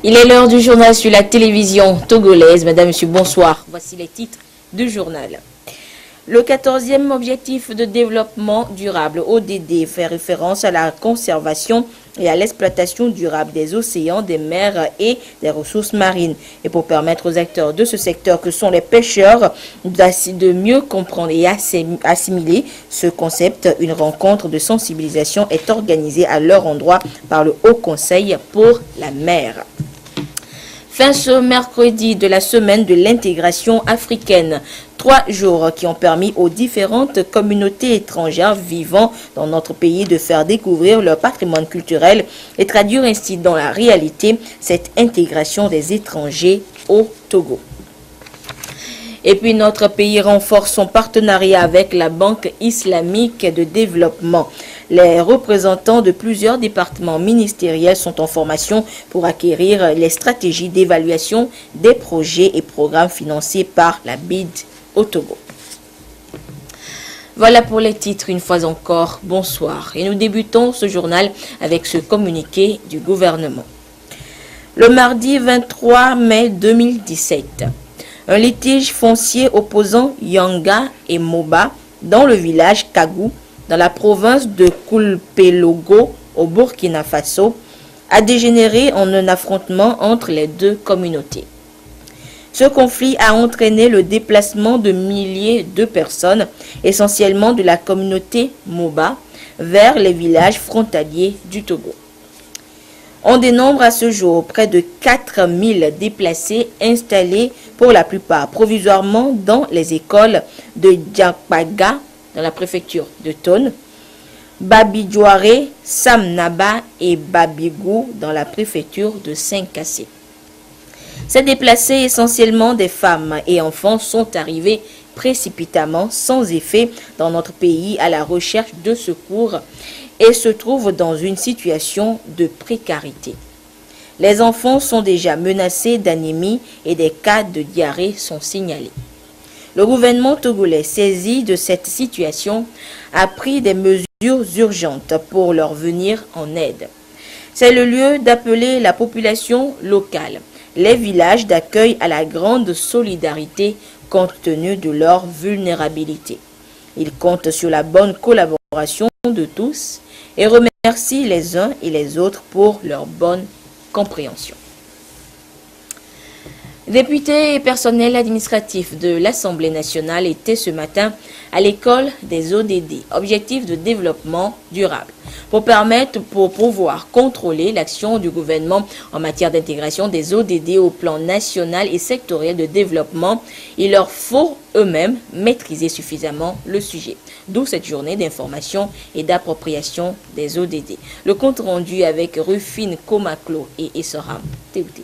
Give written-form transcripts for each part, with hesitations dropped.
Il est l'heure du journal sur la télévision togolaise. Madame, Monsieur, bonsoir. Voici les titres du journal. Le 14e objectif de développement durable, ODD, fait référence à la conservation et à l'exploitation durable des océans, des mers et des ressources marines. Et pour permettre aux acteurs de ce secteur que sont les pêcheurs de mieux comprendre et assimiler ce concept, une rencontre de sensibilisation est organisée à leur endroit par le Haut Conseil pour la mer. Fin ce mercredi de la semaine de l'intégration africaine. 3 jours qui ont permis aux différentes communautés étrangères vivant dans notre pays de faire découvrir leur patrimoine culturel et traduire ainsi dans la réalité cette intégration des étrangers au Togo. Et puis notre pays renforce son partenariat avec la Banque islamique de développement. Les représentants de plusieurs départements ministériels sont en formation pour acquérir les stratégies d'évaluation des projets et programmes financés par la BID au Togo. Voilà pour les titres, une fois encore, bonsoir. Et nous débutons ce journal avec ce communiqué du gouvernement. Le mardi 23 mai 2017, un litige foncier opposant Yanga et Moba dans le village Kagou, dans la province de Koulpelogo, au Burkina Faso, a dégénéré en un affrontement entre les deux communautés. Ce conflit a entraîné le déplacement de milliers de personnes, essentiellement de la communauté Moba, vers les villages frontaliers du Togo. On dénombre à ce jour près de 4000 déplacés installés pour la plupart provisoirement dans les écoles de Diakpaga, dans la préfecture de Tone, Babidjouaré, Samnaba et Babigou dans la préfecture de Saint-Cassé. Ces déplacés, essentiellement des femmes et enfants, sont arrivés précipitamment, sans effet, dans notre pays à la recherche de secours et se trouvent dans une situation de précarité. Les enfants sont déjà menacés d'anémie et des cas de diarrhée sont signalés. Le gouvernement togolais, saisi de cette situation, a pris des mesures urgentes pour leur venir en aide. C'est le lieu d'appeler la population locale, les villages d'accueil à la grande solidarité compte tenu de leur vulnérabilité. Ils comptent sur la bonne collaboration de tous et remercient les uns et les autres pour leur bonne compréhension. Députés et personnel administratif de l'Assemblée nationale étaient ce matin à l'école des ODD, Objectifs de développement durable, pour pouvoir contrôler l'action du gouvernement en matière d'intégration des ODD au plan national et sectoriel de développement. Il leur faut eux-mêmes maîtriser suffisamment le sujet. D'où cette journée d'information et d'appropriation des ODD. Le compte rendu avec Rufine Komaklo et Essoram Théouté.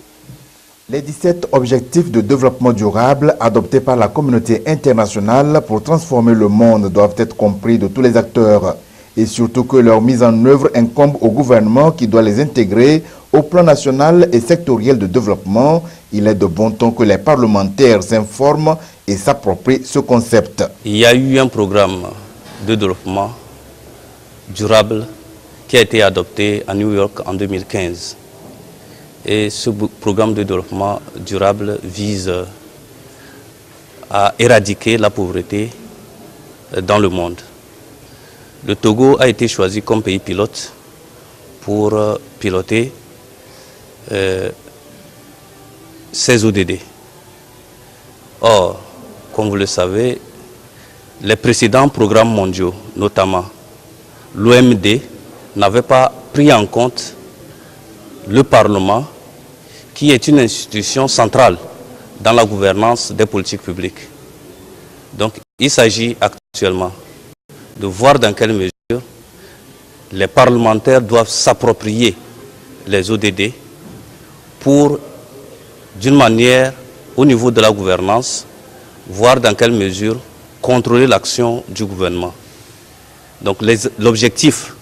Les 17 objectifs de développement durable adoptés par la communauté internationale pour transformer le monde doivent être compris de tous les acteurs et surtout que leur mise en œuvre incombe au gouvernement qui doit les intégrer au plan national et sectoriel de développement. Il est de bon ton que les parlementaires s'informent et s'approprient ce concept. Il y a eu un programme de développement durable qui a été adopté à New York en 2015. Et ce programme de développement durable vise à éradiquer la pauvreté dans le monde. Le Togo a été choisi comme pays pilote pour piloter ces ODD. Or, comme vous le savez, les précédents programmes mondiaux, notamment l'OMD, n'avaient pas pris en compte le Parlement, qui est une institution centrale dans la gouvernance des politiques publiques. Donc, il s'agit actuellement de voir dans quelle mesure les parlementaires doivent s'approprier les ODD pour, d'une manière, au niveau de la gouvernance, voir dans quelle mesure contrôler l'action du gouvernement. Donc, l'objectif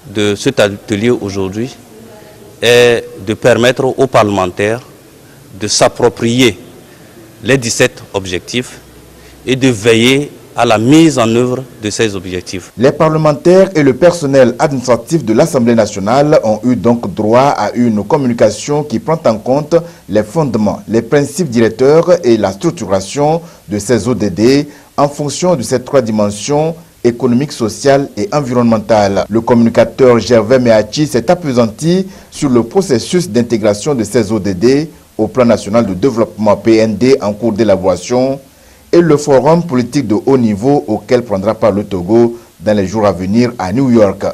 de cet atelier aujourd'hui est de permettre aux parlementaires de s'approprier les 17 objectifs et de veiller à la mise en œuvre de ces objectifs. Les parlementaires et le personnel administratif de l'Assemblée nationale ont eu donc droit à une communication qui prend en compte les fondements, les principes directeurs et la structuration de ces ODD en fonction de ces trois dimensions économique, sociale et environnementale. Le communicateur Gervais Meachi s'est appesanti sur le processus d'intégration de ces ODD au plan national de développement PND en cours d'élaboration et le forum politique de haut niveau auquel prendra part le Togo dans les jours à venir à New York.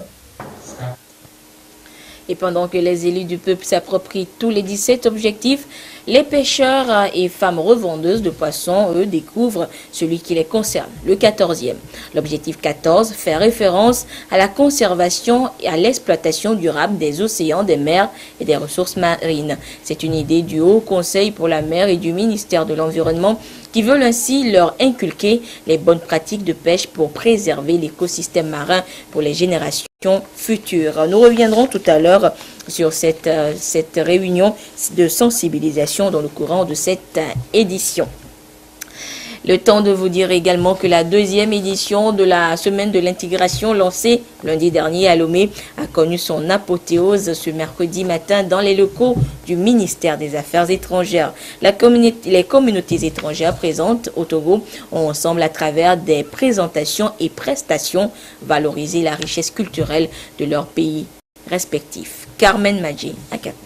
Et pendant que les élus du peuple s'approprient tous les 17 objectifs, les pêcheurs et femmes revendeuses de poissons, eux, découvrent celui qui les concerne, le 14e. L'objectif 14 fait référence à la conservation et à l'exploitation durable des océans, des mers et des ressources marines. C'est une idée du Haut Conseil pour la mer et du ministère de l'Environnement qui veulent ainsi leur inculquer les bonnes pratiques de pêche pour préserver l'écosystème marin pour les générations futures. Nous reviendrons tout à l'heure sur cette réunion de sensibilisation dans le courant de cette édition. Le temps de vous dire également que la deuxième édition de la semaine de l'intégration lancée lundi dernier à Lomé a connu son apothéose ce mercredi matin dans les locaux du ministère des Affaires étrangères. Les communautés étrangères présentes au Togo ont ensemble à travers des présentations et prestations valorisé la richesse culturelle de leur pays respectifs. Carmen Madji, à Capo.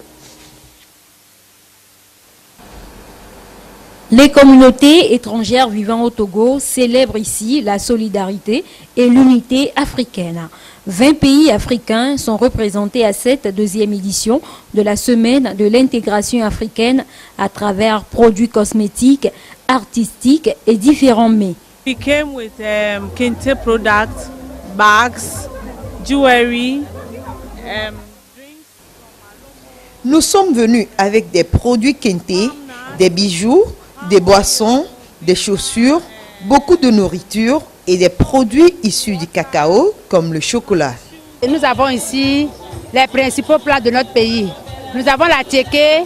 Les communautés étrangères vivant au Togo célèbrent ici la solidarité et l'unité africaine. 20 pays africains sont représentés à cette deuxième édition de la semaine de l'intégration africaine à travers produits cosmétiques, artistiques et différents mets. We came with kente products, bags, jewelry, drinks. Nous sommes venus avec des produits kente, des bijoux, des boissons, des chaussures, beaucoup de nourriture et des produits issus du cacao comme le chocolat. Et nous avons ici les principaux plats de notre pays. Nous avons la tchéké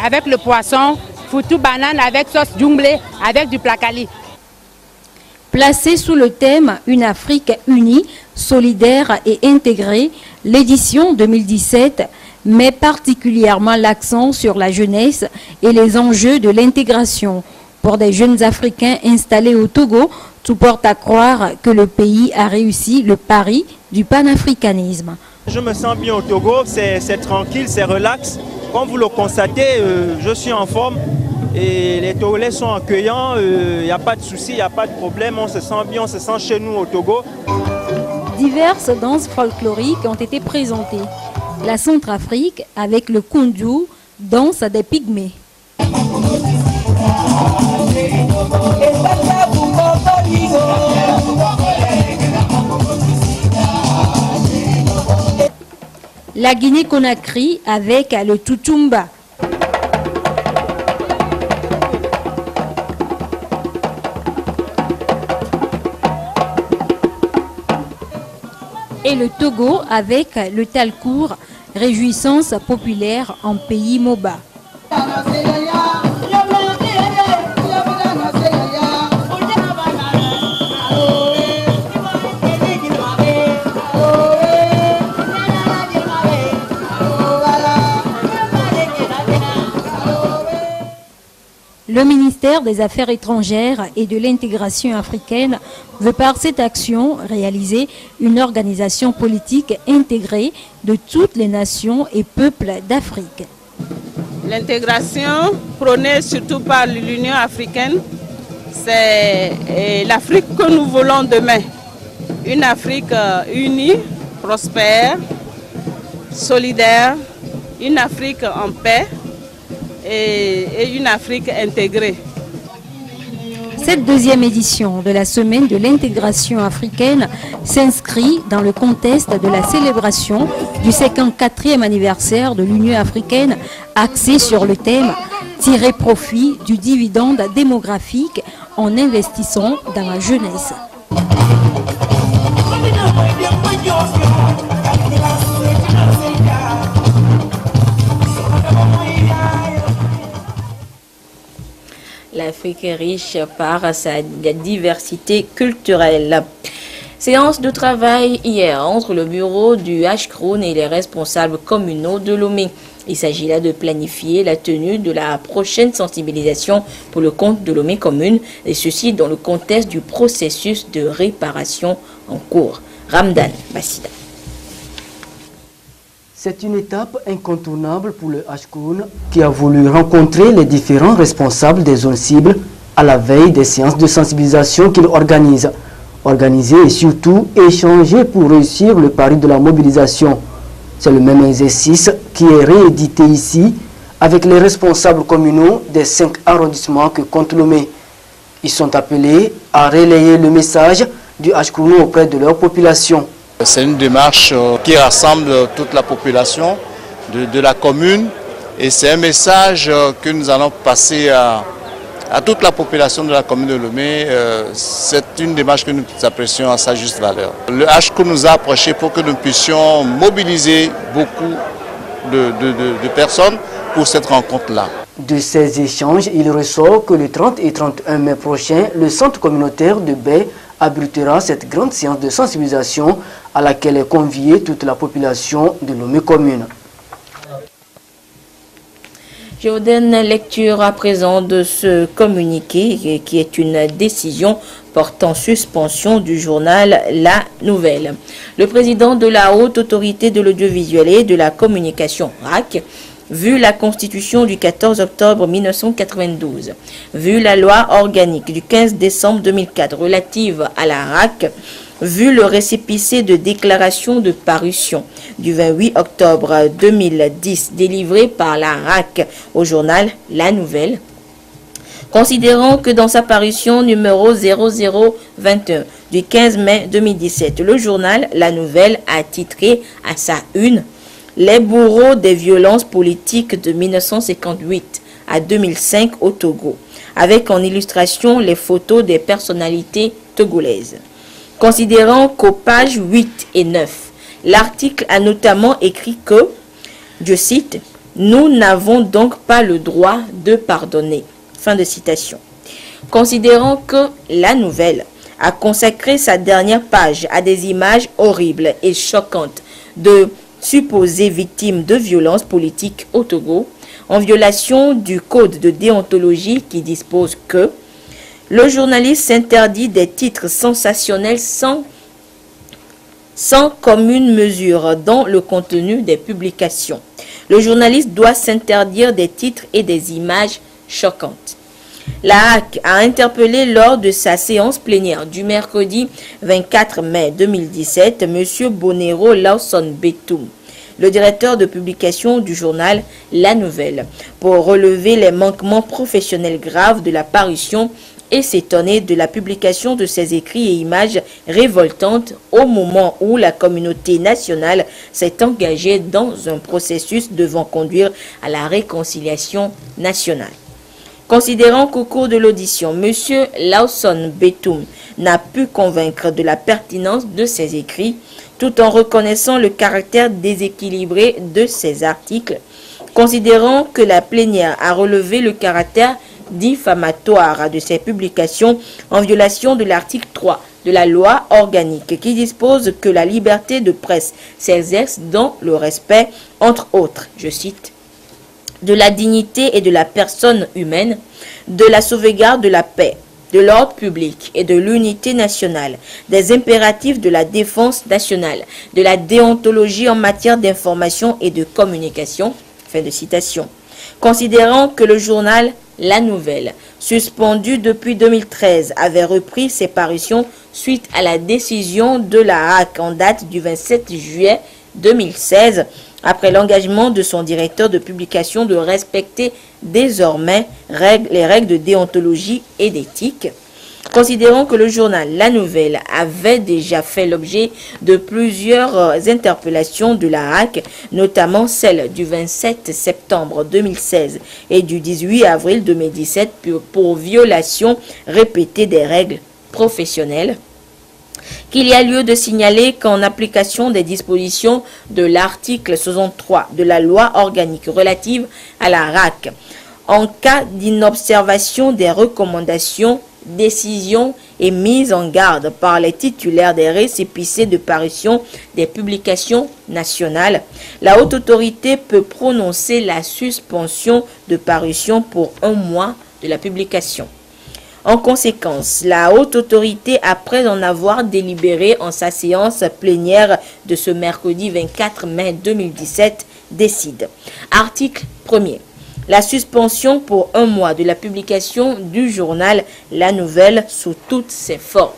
avec le poisson, foutou banane avec sauce djumblé avec du placali. Placé sous le thème Une Afrique unie, solidaire et intégrée, l'édition 2017 met particulièrement l'accent sur la jeunesse et les enjeux de l'intégration. Pour des jeunes Africains installés au Togo, tout porte à croire que le pays a réussi le pari du panafricanisme. Je me sens bien au Togo, c'est tranquille, c'est relax. Comme vous le constatez, je suis en forme et les Togolais sont accueillants, il n'y a pas de soucis, il n'y a pas de problème, on se sent bien, on se sent chez nous au Togo. Diverses danses folkloriques ont été présentées. La Centrafrique, avec le Kundu, danse des pygmées. La Guinée-Conakry avec le Tutumba. Et le Togo avec le Talcourt, réjouissance populaire en pays Moba. Le ministère des Affaires étrangères et de l'intégration africaine veut par cette action réaliser une organisation politique intégrée de toutes les nations et peuples d'Afrique. L'intégration prônée surtout par l'Union africaine, c'est l'Afrique que nous voulons demain. Une Afrique unie, prospère, solidaire, une Afrique en paix et une Afrique intégrée. Cette deuxième édition de la semaine de l'intégration africaine s'inscrit dans le contexte de la célébration du 54e anniversaire de l'Union africaine axée sur le thème « Tirer profit du dividende démographique en investissant dans la jeunesse ». L'Afrique l'Afrique est riche par sa diversité culturelle. Séance de travail hier entre le bureau du HCROUN et les responsables communaux de Lomé. Il s'agit là de planifier la tenue de la prochaine sensibilisation pour le compte de Lomé commune, et ceci dans le contexte du processus de réparation en cours. Ramdan Bassida. C'est une étape incontournable pour le HCROUN qui a voulu rencontrer les différents responsables des zones cibles à la veille des séances de sensibilisation qu'il organise. Organiser et surtout échanger pour réussir le pari de la mobilisation. C'est le même exercice qui est réédité ici avec les responsables communaux des 5 arrondissements que compte Lomé. Ils sont appelés à relayer le message du HCROUN auprès de leur population. C'est une démarche qui rassemble toute la population de la commune et c'est un message que nous allons passer à toute la population de la commune de Lomé. C'est une démarche que nous apprécions à sa juste valeur. Le HCROUN nous a approchés pour que nous puissions mobiliser beaucoup de personnes pour cette rencontre-là. De ces échanges, il ressort que le 30 et 31 mai prochain, le centre communautaire de Baie abritera cette grande séance de sensibilisation à laquelle est conviée toute la population de Lomé commune. Je vous donne lecture à présent de ce communiqué qui est une décision portant suspension du journal La Nouvelle. Le président de la Haute Autorité de l'Audiovisuel et de la Communication, RAC, vu la Constitution du 14 octobre 1992, vu la loi organique du 15 décembre 2004 relative à la RAC, vu le récépissé de déclaration de parution du 28 octobre 2010 délivré par la RAC au journal La Nouvelle, considérant que dans sa parution numéro 0021 du 15 mai 2017, le journal La Nouvelle a titré à sa une « Les bourreaux des violences politiques de 1958 à 2005 au Togo », avec en illustration les photos des personnalités togolaises. Considérant qu'aux pages 8 et 9, l'article a notamment écrit que, je cite, « Nous n'avons donc pas le droit de pardonner ». Fin de citation. Considérant que La Nouvelle a consacré sa dernière page à des images horribles et choquantes de supposées victimes de violences politiques au Togo, en violation du code de déontologie qui dispose que le journaliste s'interdit des titres sensationnels sans commune mesure dans le contenu des publications. Le journaliste doit s'interdire des titres et des images choquantes. La HAC a interpellé lors de sa séance plénière du mercredi 24 mai 2017 M. Bonero Lawson Betoum, le directeur de publication du journal La Nouvelle, pour relever les manquements professionnels graves de la parution et s'étonner de la publication de ces écrits et images révoltantes au moment où la communauté nationale s'est engagée dans un processus devant conduire à la réconciliation nationale. Considérant qu'au cours de l'audition, M. Lawson Betoum n'a pu convaincre de la pertinence de ses écrits, tout en reconnaissant le caractère déséquilibré de ses articles, considérant que la plénière a relevé le caractère diffamatoire de ces publications en violation de l'article 3 de la loi organique qui dispose que la liberté de presse s'exerce dans le respect, entre autres, je cite, de la dignité et de la personne humaine, de la sauvegarde de la paix, de l'ordre public et de l'unité nationale, des impératifs de la défense nationale, de la déontologie en matière d'information et de communication. Fin de citation. Considérant que le journal La Nouvelle, suspendu depuis 2013, avait repris ses parutions suite à la décision de la HAC en date du 27 juillet 2016, après l'engagement de son directeur de publication de respecter désormais les règles de déontologie et d'éthique. Considérant que le journal La Nouvelle avait déjà fait l'objet de plusieurs interpellations de la HAC, notamment celle du 27 septembre 2016 et du 18 avril 2017 pour violation répétée des règles professionnelles, qu'il y a lieu de signaler qu'en application des dispositions de l'article 63 de la loi organique relative à la RAC, en cas d'inobservation des recommandations, décisions et mises en garde par les titulaires des récépissés de parution des publications nationales. La haute autorité peut prononcer la suspension de parution pour 1 mois de la publication. En conséquence, la haute autorité, après en avoir délibéré en sa séance plénière de ce mercredi 24 mai 2017, décide. Article 1er. La suspension pour 1 mois de la publication du journal La Nouvelle sous toutes ses formes.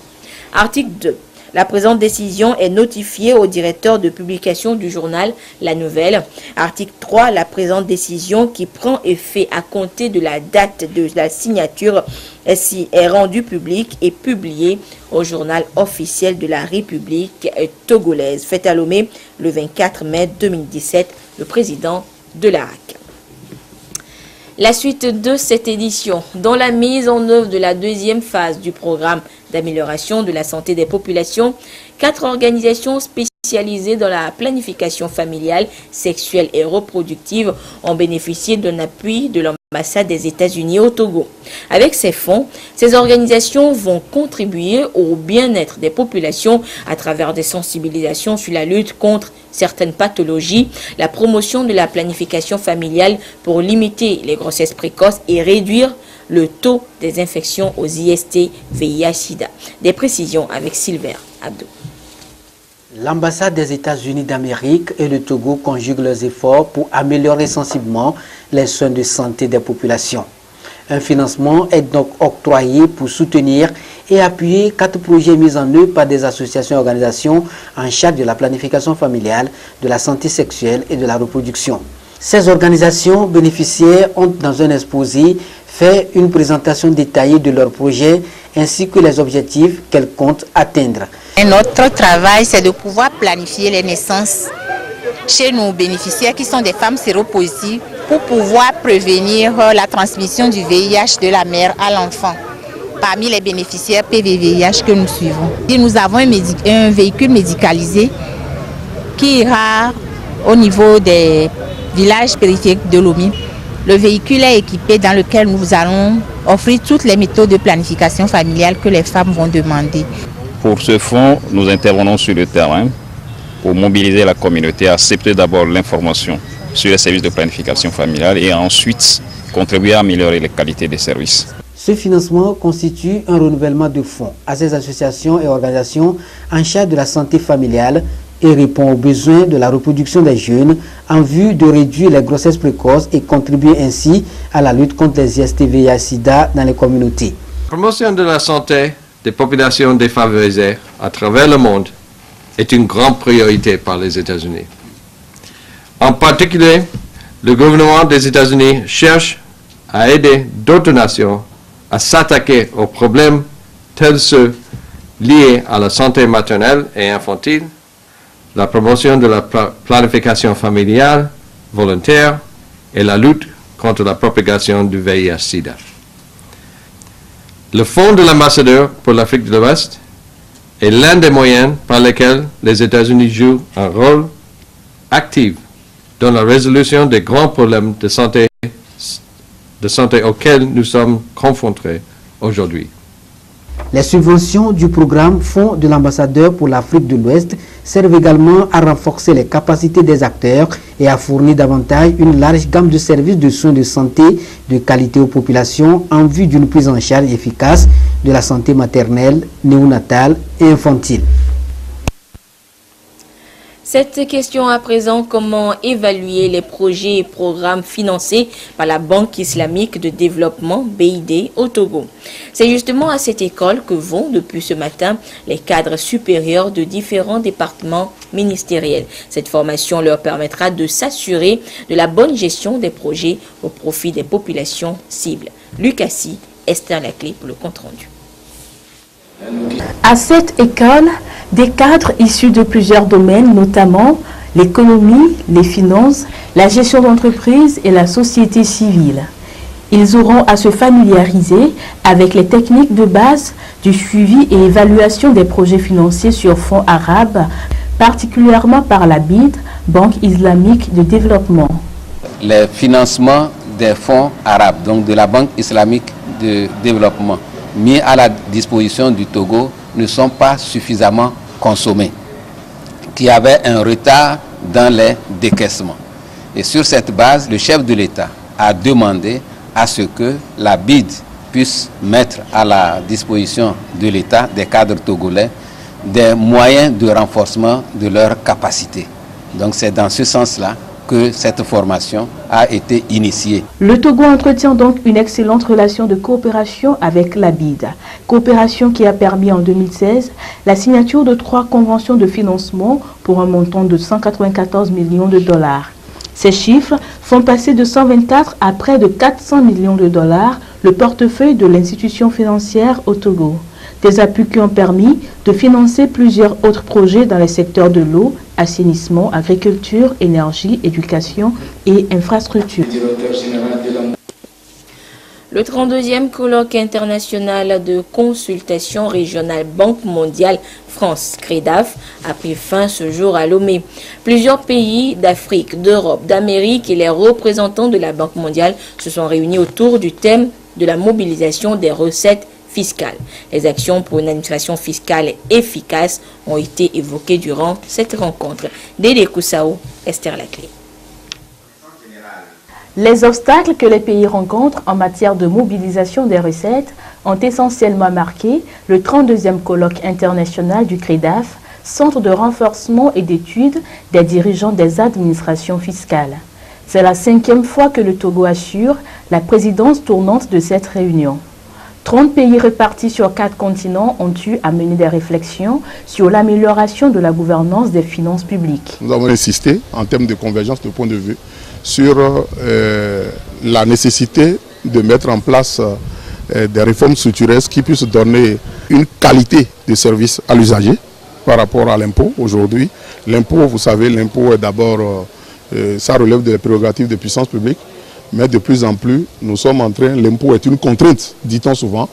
Article 2. La présente décision est notifiée au directeur de publication du journal La Nouvelle. Article 3. La présente décision, qui prend effet à compter de la date de la signature, est rendue publique et publiée au journal officiel de la République togolaise. Fait à Lomé le 24 mai 2017, le président de l'ARAC. La suite de cette édition, dans la mise en œuvre de la 2e phase du programme d'amélioration de la santé des populations, 4 organisations spécialisées dans la planification familiale, sexuelle et reproductive ont bénéficié d'un appui de l'ambassade des États-Unis au Togo. Avec ces fonds, ces organisations vont contribuer au bien-être des populations à travers des sensibilisations sur la lutte contre certaines pathologies, la promotion de la planification familiale pour limiter les grossesses précoces et réduire le taux des infections aux IST, VIH-Sida. Des précisions avec Silver Abdou. L'ambassade des États-Unis d'Amérique et le Togo conjuguent leurs efforts pour améliorer sensiblement les soins de santé des populations. Un financement est donc octroyé pour soutenir et appuyer 4 projets mis en œuvre par des associations et organisations en charge de la planification familiale, de la santé sexuelle et de la reproduction. Ces organisations bénéficiaires ont, dans un exposé, fait une présentation détaillée de leurs projets ainsi que les objectifs qu'elles comptent atteindre. Et notre travail, c'est de pouvoir planifier les naissances chez nos bénéficiaires qui sont des femmes séropositives pour pouvoir prévenir la transmission du VIH de la mère à l'enfant. Parmi les bénéficiaires PV-VIH que nous suivons, nous avons un véhicule médicalisé qui ira au niveau des villages périphériques de Lomé. Le véhicule est équipé dans lequel nous allons offrir toutes les méthodes de planification familiale que les femmes vont demander. Pour ce fonds, nous intervenons sur le terrain pour mobiliser la communauté, accepter d'abord l'information sur les services de planification familiale et ensuite contribuer à améliorer les qualités des services. Ce financement constitue un renouvellement de fonds à ces associations et organisations en charge de la santé familiale et répond aux besoins de la reproduction des jeunes en vue de réduire les grossesses précoces et contribuer ainsi à la lutte contre les IST, VIH-Sida dans les communautés. Promotion de la santé des populations défavorisées à travers le monde est une grande priorité par les États-Unis. En particulier, le gouvernement des États-Unis cherche à aider d'autres nations à s'attaquer aux problèmes tels ceux liés à la santé maternelle et infantile, la promotion de la planification familiale volontaire et la lutte contre la propagation du VIH-Sida. Le Fonds de l'ambassadeur pour l'Afrique de l'Ouest est l'un des moyens par lesquels les États-Unis jouent un rôle actif dans la résolution des grands problèmes de santé auxquels nous sommes confrontés aujourd'hui. Les subventions du programme Fonds de l'ambassadeur pour l'Afrique de l'Ouest servent également à renforcer les capacités des acteurs et à fournir davantage une large gamme de services de soins de santé de qualité aux populations en vue d'une prise en charge efficace de la santé maternelle, néonatale et infantile. Cette question à présent, comment évaluer les projets et programmes financés par la Banque islamique de développement BID au Togo? C'est justement à cette école que vont depuis ce matin les cadres supérieurs de différents départements ministériels. Cette formation leur permettra de s'assurer de la bonne gestion des projets au profit des populations cibles. Lucassi, Esther Laclé pour le compte-rendu. À cette école, des cadres issus de plusieurs domaines, notamment l'économie, les finances, la gestion d'entreprise et la société civile. Ils auront à se familiariser avec les techniques de base du suivi et évaluation des projets financiers sur fonds arabes, particulièrement par la BID, Banque islamique de développement. Les financements des fonds arabes, donc de la Banque islamique de développement, mis à la disposition du Togo ne sont pas suffisamment consommés, qu'il y avait un retard dans les décaissements. Et sur cette base, le chef de l'État a demandé à ce que la BID puisse mettre à la disposition de l'État, des cadres togolais, des moyens de renforcement de leurs capacités. Donc c'est dans ce sens-là que cette formation a été initiée. Le Togo entretient donc une excellente relation de coopération avec la BID, coopération qui a permis en 2016 la signature de 3 conventions de financement pour un montant de 194 millions de dollars. Ces chiffres font passer de 124 à près de 400 millions de dollars le portefeuille de l'institution financière au Togo. Des appuis qui ont permis de financer plusieurs autres projets dans les secteurs de l'eau, assainissement, agriculture, énergie, éducation et infrastructure. Le 32e colloque international de consultation régionale Banque mondiale France CREDAF a pris fin ce jour à Lomé. Plusieurs pays d'Afrique, d'Europe, d'Amérique et les représentants de la Banque mondiale se sont réunis autour du thème de la mobilisation des recettes fiscales. Les actions pour une administration fiscale efficace ont été évoquées durant cette rencontre. Dédé Koussao, Esther Laclé. Les obstacles que les pays rencontrent en matière de mobilisation des recettes ont essentiellement marqué le 32e colloque international du CREDAF, centre de renforcement et d'études des dirigeants des administrations fiscales. C'est la 5e fois que le Togo assure la présidence tournante de cette réunion. 30 pays répartis sur 4 continents ont eu à mener des réflexions sur l'amélioration de la gouvernance des finances publiques. Nous avons insisté en termes de convergence de point de vue sur la nécessité de mettre en place des réformes structurelles qui puissent donner une qualité de service à l'usager par rapport à l'impôt. Aujourd'hui, l'impôt, vous savez, l'impôt est d'abord, ça relève des prérogatives de puissance publique. Mais de plus en plus, nous sommes en train, l'impôt est une contrainte, dit-on souvent,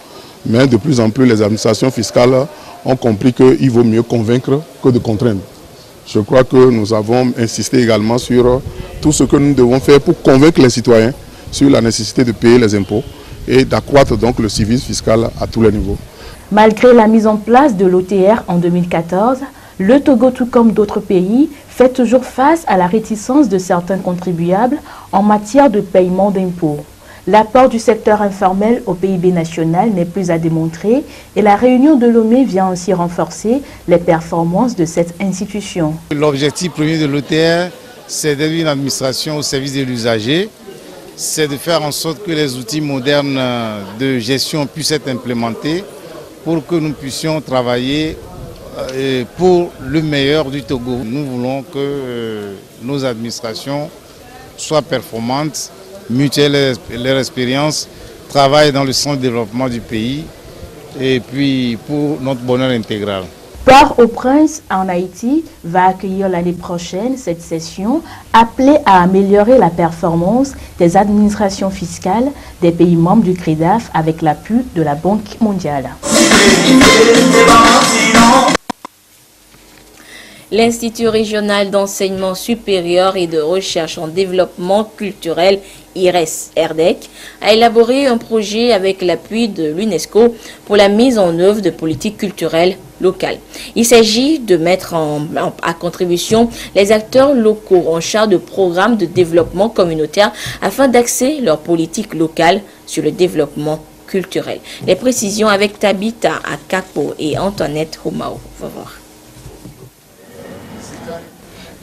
mais de plus en plus, les administrations fiscales ont compris qu'il vaut mieux convaincre que de contraindre. Je crois que nous avons insisté également sur tout ce que nous devons faire pour convaincre les citoyens sur la nécessité de payer les impôts et d'accroître donc le civisme fiscal à tous les niveaux. Malgré la mise en place de l'OTR en 2014, le Togo, tout comme d'autres pays, fait toujours face à la réticence de certains contribuables en matière de paiement d'impôts. L'apport du secteur informel au PIB national n'est plus à démontrer et la réunion de Lomé vient aussi renforcer les performances de cette institution. L'objectif premier de l'OTR, c'est d'être une administration au service de l'usager, c'est de faire en sorte que les outils modernes de gestion puissent être implémentés pour que nous puissions travailler pour le meilleur du Togo. Nous voulons que nos administrations soient performantes, mutuelles leur expérience, travaillent dans le sens du développement du pays et puis pour notre bonheur intégral. Port-au-Prince en Haïti va accueillir l'année prochaine cette session appelée à améliorer la performance des administrations fiscales des pays membres du CREDAF avec l'appui de la Banque mondiale. L'Institut régional d'enseignement supérieur et de recherche en développement culturel IRES-RDEC a élaboré un projet avec l'appui de l'UNESCO pour la mise en œuvre de politiques culturelles locales. Il s'agit de mettre à contribution les acteurs locaux en charge de programmes de développement communautaire afin d'axer leur politique locale sur le développement culturel. Les précisions avec Tabitha Akapo et Antoinette Homao. On va voir.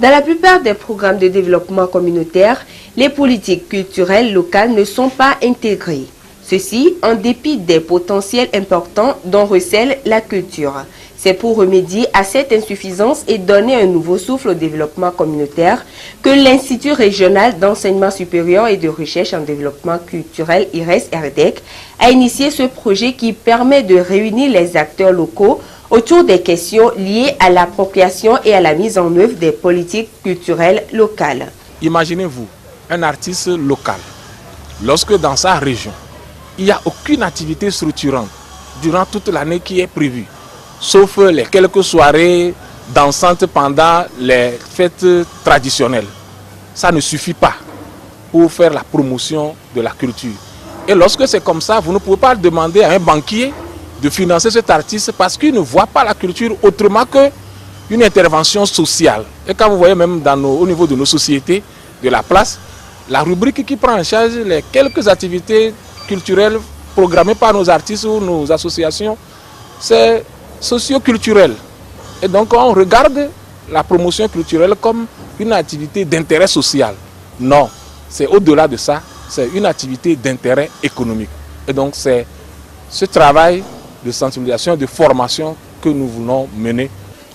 Dans la plupart des programmes de développement communautaire, les politiques culturelles locales ne sont pas intégrées. Ceci en dépit des potentiels importants dont recèle la culture. C'est pour remédier à cette insuffisance et donner un nouveau souffle au développement communautaire que l'Institut régional d'enseignement supérieur et de recherche en développement culturel IRES-RDEC a initié ce projet qui permet de réunir les acteurs locaux autour des questions liées à l'appropriation et à la mise en œuvre des politiques culturelles locales. Imaginez-vous un artiste local, lorsque dans sa région, il n'y a aucune activité structurante durant toute l'année qui est prévue, sauf les quelques soirées dansantes pendant les fêtes traditionnelles. Ça ne suffit pas. pour faire la promotion de la culture. Et lorsque c'est comme ça, vous ne pouvez pas demander à un banquier de financer cet artiste parce qu'il ne voit pas la culture autrement qu'une intervention sociale. Et quand vous voyez même au niveau de nos sociétés, de la place, la rubrique qui prend en charge les quelques activités culturelles programmées par nos artistes ou nos associations, c'est socio-culturel. Et donc on regarde la promotion culturelle comme une activité d'intérêt social. Non, c'est au-delà de ça, c'est une activité d'intérêt économique. Et donc c'est ce travail de sensibilisation, de formation que nous voulons mener.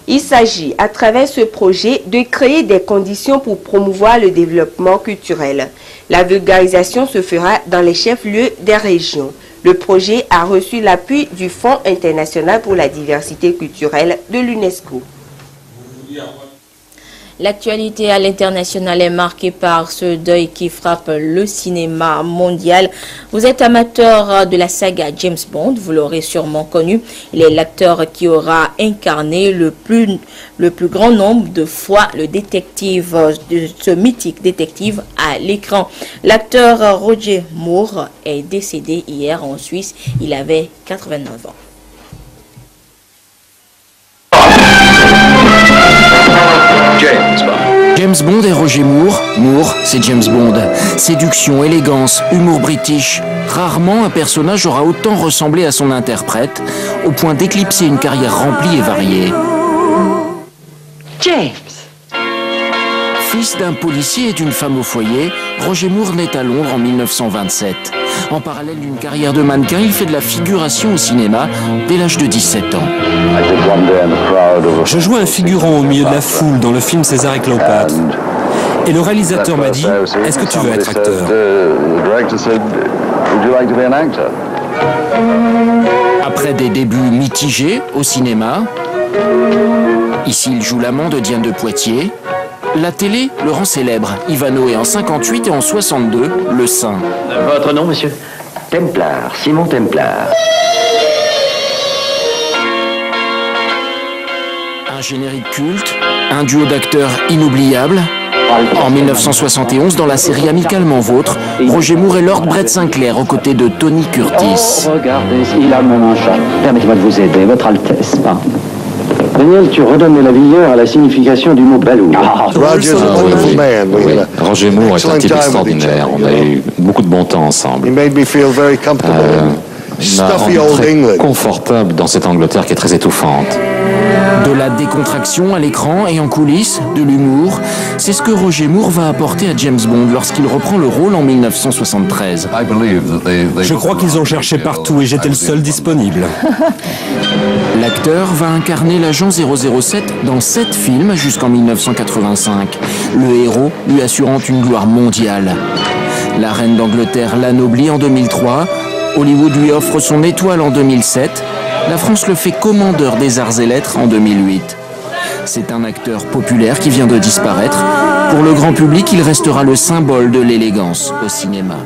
Il s'agit, à travers ce projet, de créer des conditions pour promouvoir le développement culturel. La vulgarisation se fera dans les chefs-lieux des régions. Le projet a reçu l'appui du Fonds international pour la diversité culturelle de l'UNESCO. L'actualité à l'international est marquée par ce deuil qui frappe le cinéma mondial. Vous êtes amateur de la saga James Bond, vous l'aurez sûrement connu. Il est l'acteur qui aura incarné le plus grand nombre de fois le détective, de ce mythique détective à l'écran. L'acteur Roger Moore est décédé hier en Suisse. Il avait 89 ans. James Bond et Roger Moore. Moore, c'est James Bond. Séduction, élégance, humour british. Rarement un personnage aura autant ressemblé à son interprète, au point d'éclipser une carrière remplie et variée. James. Fils d'un policier et d'une femme au foyer, Roger Moore naît à Londres en 1927. En parallèle d'une carrière de mannequin, il fait de la figuration au cinéma dès l'âge de 17 ans. Je jouais un figurant au milieu de la foule dans le film César et Cléopâtre. Et le réalisateur m'a dit, est-ce que tu veux être acteur ? Après des débuts mitigés au cinéma, ici il joue l'amant de Diane de Poitiers. La télé le rend célèbre. Ivano est en 58 et en 62, le Saint. Votre nom, monsieur ? Templar, Simon Templar. Un générique culte, un duo d'acteurs inoubliables. En 1971, dans la série Amicalement Vôtre, Roger Moore et Lord Brett Sinclair aux côtés de Tony Curtis. Oh, regardez, il a mon chat. Permettez-moi de vous aider, votre Altesse. Daniel, tu redonnes la vigueur à la signification du mot balou. Roger Moore est un type extraordinaire. On a eu beaucoup de bon temps ensemble. Il m'a rendu très confortable dans cette Angleterre qui est très étouffante. De la décontraction à l'écran et en coulisses, de l'humour, c'est ce que Roger Moore va apporter à James Bond lorsqu'il reprend le rôle en 1973. Je crois qu'ils ont cherché partout et j'étais le seul disponible. L'acteur va incarner l'agent 007 dans 7 films jusqu'en 1985, le héros lui assurant une gloire mondiale. La reine d'Angleterre l'anoblit en 2003, Hollywood lui offre son étoile en 2007, la France le fait commandeur des arts et lettres en 2008. C'est un acteur populaire qui vient de disparaître. Pour le grand public, il restera le symbole de l'élégance au cinéma.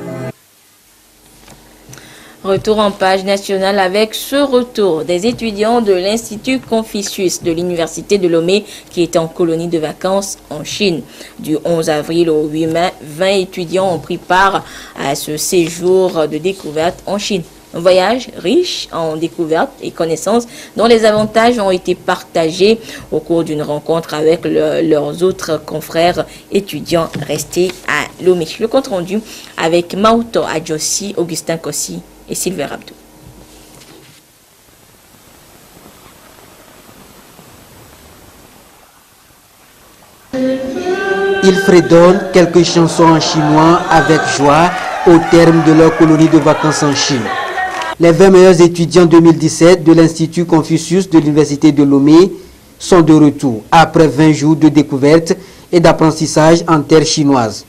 Retour en page nationale avec ce retour des étudiants de l'Institut Confucius de l'Université de Lomé qui était en colonie de vacances en Chine. Du 11 avril au 8 mai, 20 étudiants ont pris part à ce séjour de découverte en Chine. Un voyage riche en découvertes et connaissances dont les avantages ont été partagés au cours d'une rencontre avec leurs autres confrères étudiants restés à Lomé. Le compte rendu avec Maoto Adjossi, Augustin Kossi et Sylvain Abdou. Ils fredonnent quelques chansons en chinois avec joie au terme de leur colonie de vacances en Chine. Les 20 meilleurs étudiants 2017 de l'Institut Confucius de l'Université de Lomé sont de retour après 20 jours de découverte et d'apprentissage en terre chinoise.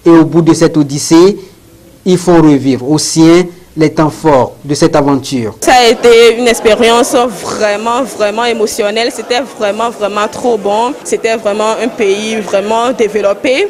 Et au bout de cette odyssée, ils font revivre aux siens les temps forts de cette aventure. Ça a été une expérience vraiment émotionnelle. C'était vraiment trop bon. C'était vraiment un pays vraiment développé.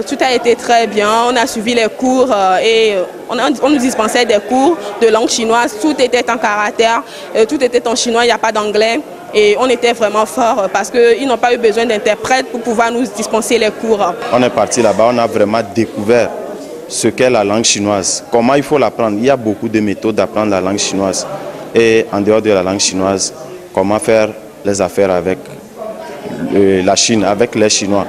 Tout a été très bien, on a suivi les cours et on nous dispensait des cours de langue chinoise, tout était en caractère, tout était en chinois, il n'y a pas d'anglais et on était vraiment forts parce qu'ils n'ont pas eu besoin d'interprètes pour pouvoir nous dispenser les cours. On est parti là-bas, on a vraiment découvert ce qu'est la langue chinoise. Comment il faut l'apprendre? Il y a beaucoup de méthodes d'apprendre la langue chinoise. Et en dehors de la langue chinoise, comment faire les affaires avec la Chine, avec les Chinois.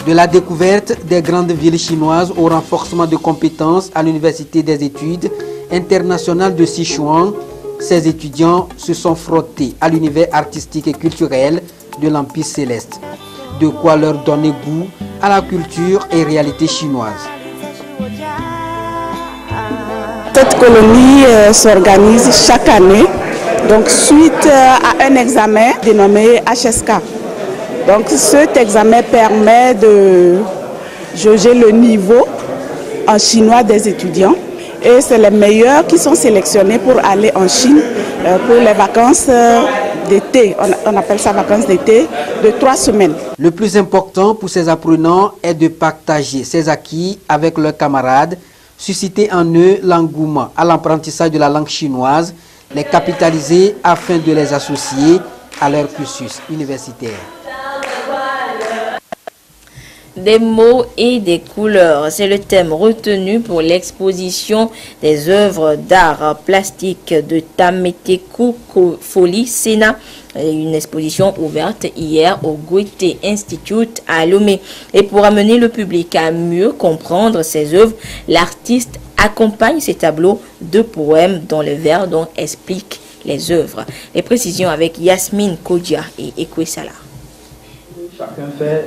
De la découverte des grandes villes chinoises au renforcement de compétences à l'Université des études internationales de Sichuan, ces étudiants se sont frottés à l'univers artistique et culturel de l'Empire céleste. De quoi leur donner goût à la culture et réalité chinoise. Cette colonie s'organise chaque année, donc suite à un examen dénommé HSK. Donc cet examen permet de jauger le niveau en chinois des étudiants et c'est les meilleurs qui sont sélectionnés pour aller en Chine pour les vacances d'été. On appelle ça vacances d'été de 3 semaines. Le plus important pour ces apprenants est de partager ces acquis avec leurs camarades, susciter en eux l'engouement à l'apprentissage de la langue chinoise, les capitaliser afin de les associer à leur cursus universitaire. Des mots et des couleurs, c'est le thème retenu pour l'exposition des œuvres d'art plastique de Tameteku Foli Sena, une exposition ouverte hier au Goethe Institute à Lomé. Et pour amener le public à mieux comprendre ces œuvres, l'artiste accompagne ces tableaux de poèmes dont les vers dont expliquent les œuvres. Les précisions avec Yasmine Kodja et Ekwe Salah.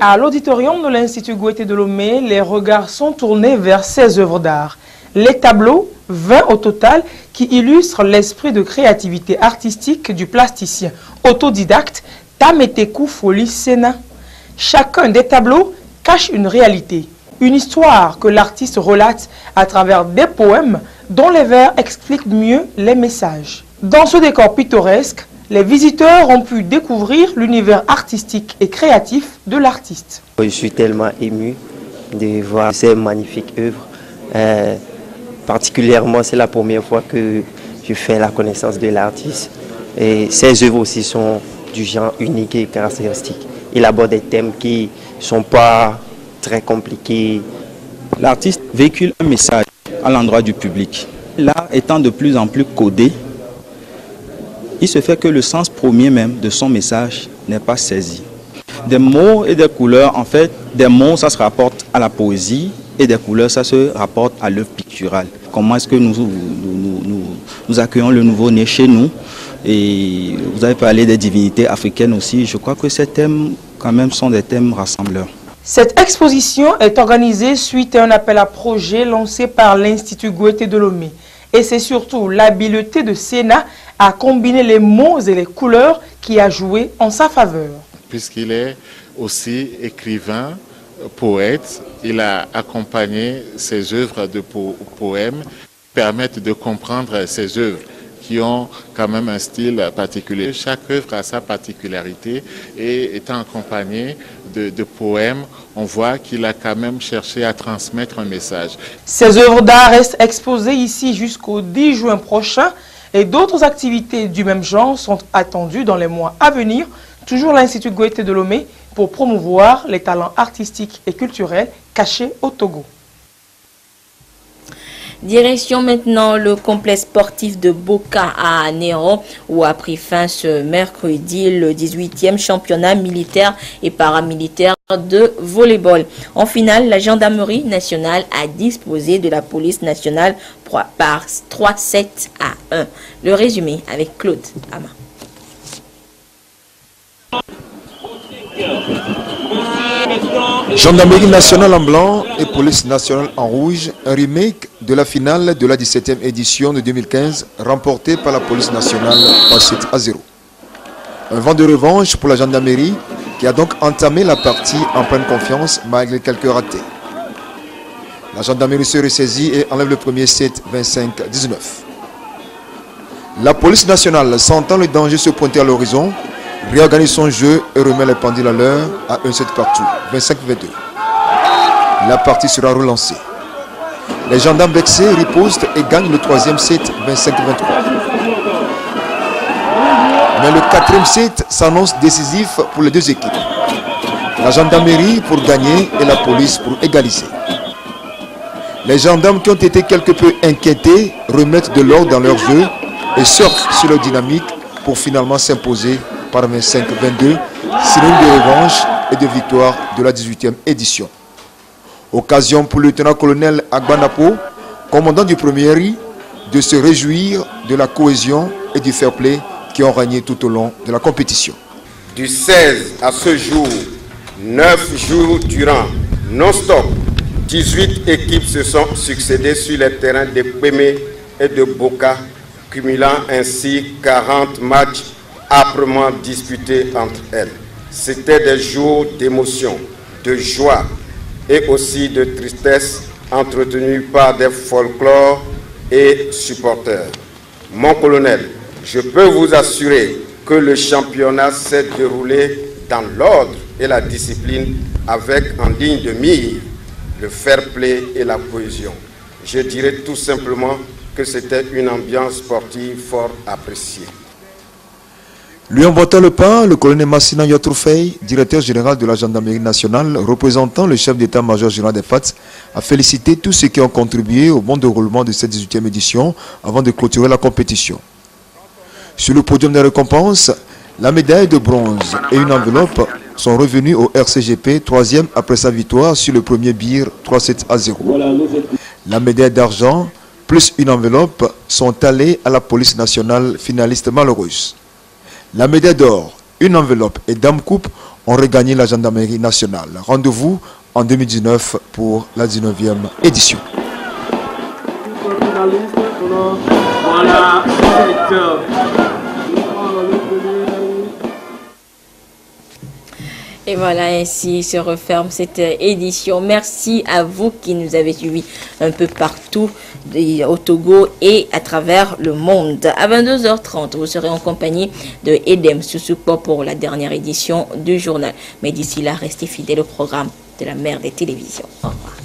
À l'auditorium de l'Institut Goethe de Lomé, les regards sont tournés vers ces œuvres d'art. Les tableaux, 20 au total, qui illustrent l'esprit de créativité artistique du plasticien autodidacte Tameteku Foli Sena. Chacun des tableaux cache une réalité, une histoire que l'artiste relate à travers des poèmes dont les vers expliquent mieux les messages. Dans ce décor pittoresque, les visiteurs ont pu découvrir l'univers artistique et créatif de l'artiste. Je suis tellement ému de voir ces magnifiques œuvres. Particulièrement, c'est la première fois que je fais la connaissance de l'artiste. Et ces œuvres aussi sont du genre unique et caractéristique. Il aborde des thèmes qui ne sont pas très compliqués. L'artiste véhicule un message à l'endroit du public. L'art étant de plus en plus codé, il se fait que le sens premier même de son message n'est pas saisi. Des mots et des couleurs, en fait, des mots, ça se rapporte à la poésie et des couleurs, ça se rapporte à l'œuvre picturale. Comment est-ce que nous accueillons le nouveau-né chez nous? Et vous avez parlé des divinités africaines aussi. Je crois que ces thèmes, quand même, sont des thèmes rassembleurs. Cette exposition est organisée suite à un appel à projet lancé par l'Institut Goethe de Lomé. Et c'est surtout l'habileté de Sena à combiner les mots et les couleurs qui a joué en sa faveur. Puisqu'il est aussi écrivain, poète, il a accompagné ses œuvres de poèmes, permettent de comprendre ses œuvres qui ont quand même un style particulier. Chaque œuvre a sa particularité et étant accompagné de poèmes, on voit qu'il a quand même cherché à transmettre un message. Ces œuvres d'art restent exposées ici jusqu'au 10 juin prochain et d'autres activités du même genre sont attendues dans les mois à venir, toujours l'Institut Goethe de Lomé, pour promouvoir les talents artistiques et culturels cachés au Togo. Direction maintenant le complexe sportif de Boka à Néron où a pris fin ce mercredi le 18e championnat militaire et paramilitaire de volleyball. En finale, la gendarmerie nationale a disposé de la police nationale par 3-7 à 1. Le résumé avec Claude Ama. Gendarmerie nationale en blanc et police nationale en rouge, un remake de la finale de la 17e édition de 2015 remportée par la police nationale par 7-0. Un vent de revanche pour la gendarmerie qui a donc entamé la partie en pleine confiance malgré quelques ratés. La gendarmerie se ressaisit et enlève le premier set 25-19. La police nationale, sentant le danger se pointer à l'horizon, réorganise son jeu et remet les pendules à l'heure à 1 set partout, 25-22. La partie sera relancée. Les gendarmes vexés ripostent et gagnent le troisième set 25-23. Mais le quatrième set s'annonce décisif pour les deux équipes. La gendarmerie pour gagner et la police pour égaliser. Les gendarmes qui ont été quelque peu inquiétés remettent de l'ordre dans leur jeu et surfent sur leur dynamique pour finalement s'imposer par 25-22, synonyme de revanche et de victoire de la 18e édition. Occasion pour le lieutenant-colonel Agbanapo, commandant du premier riz, de se réjouir de la cohésion et du fair play qui ont régné tout au long de la compétition. Du 16 à ce jour, 9 jours durant, non-stop, 18 équipes se sont succédées sur les terrains de Kweme et de Boka, cumulant ainsi 40 matchs âprement disputés entre elles. C'était des jours d'émotion, de joie et aussi de tristesse entretenus par des folklores et supporters. Mon colonel, je peux vous assurer que le championnat s'est déroulé dans l'ordre et la discipline avec en ligne de mire le fair play et la cohésion. Je dirais tout simplement que c'était une ambiance sportive fort appréciée. Lui emboîtant le pas, le colonel Massina Yatroufei, directeur général de la gendarmerie nationale, représentant le chef d'état-major général des FATS, a félicité tous ceux qui ont contribué au bon déroulement de cette 18e édition avant de clôturer la compétition. Sur le podium des récompenses, la médaille de bronze et une enveloppe sont revenus au RCGP, troisième après sa victoire sur le premier BIR 3-7-0. La médaille d'argent plus une enveloppe sont allées à la police nationale finaliste malheureuse. La médaille d'or, une enveloppe et Dame Coupe ont regagné la gendarmerie nationale. Rendez-vous en 2019 pour la 19e édition. Et voilà, ainsi se referme cette édition. Merci à vous qui nous avez suivis un peu partout au Togo et à travers le monde. À 22h30, vous serez en compagnie de Edem Sousoupo pour la dernière édition du journal. Mais d'ici là, restez fidèles au programme de la mère des télévisions. Au revoir.